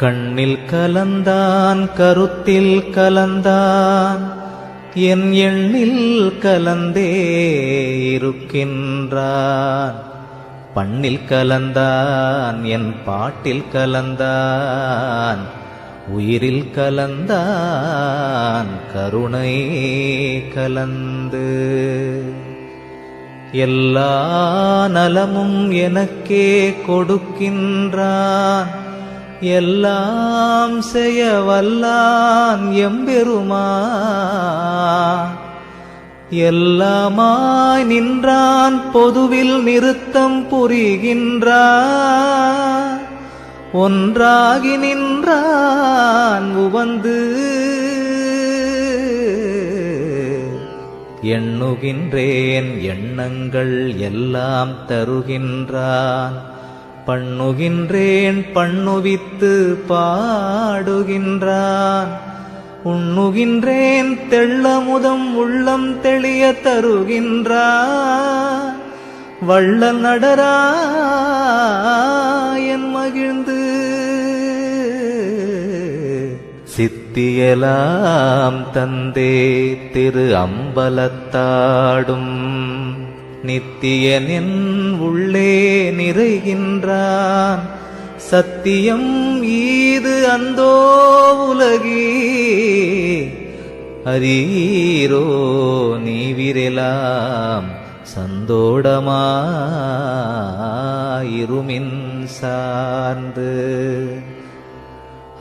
கண்ணில் கலந்தான் கருத்தில் கலந்தான் என் எண்ணில் கலந்தே இருக்கின்றான். பண்ணில் கலந்தான் என் பாட்டில் கலந்தான் உயிரில் கலந்தான் கருணை கலந்து. எல்லா நலமும் எனக்கே கொடுக்கின்றான், எல்லாம் செய்ய வல்லான் எம்பெருமான். எல்லாமாய் நின்றான், பொதுவில் நிறுத்தம் புரிகின்றான், ஒன்றாகி நின்றான் உவந்து. எண்ணுகின்றேன் எண்ணங்கள் எல்லாம் தருகின்றான், பண்ணுகின்றேன் பண்ணுவித்து பாடுகின்றான். உண்ணுகின்றேன் தெள்ளமுதம் உள்ளம் தெளிய தருகின்றான், வள்ளல் நடராயன் மகிழ்ந்து. சித்தியலாம் தந்தே திரு அம்பலத்தாடும், நித்தியனின் உள்ளே நிறைகின்றான். சத்தியம் ஈது அந்தோ உலகி, அரீரோ நீவிரெலாம் சந்தோடமாயிருமின் சார்ந்து.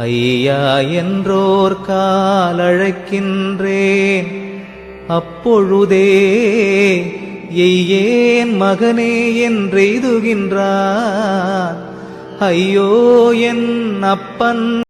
ஐயா என்றோர் காலழைக்கின்றேன், அப்பொழுதே எய்யேன் மகனே என்றெய்துகின்றான். ஐயோ என் அப்பன்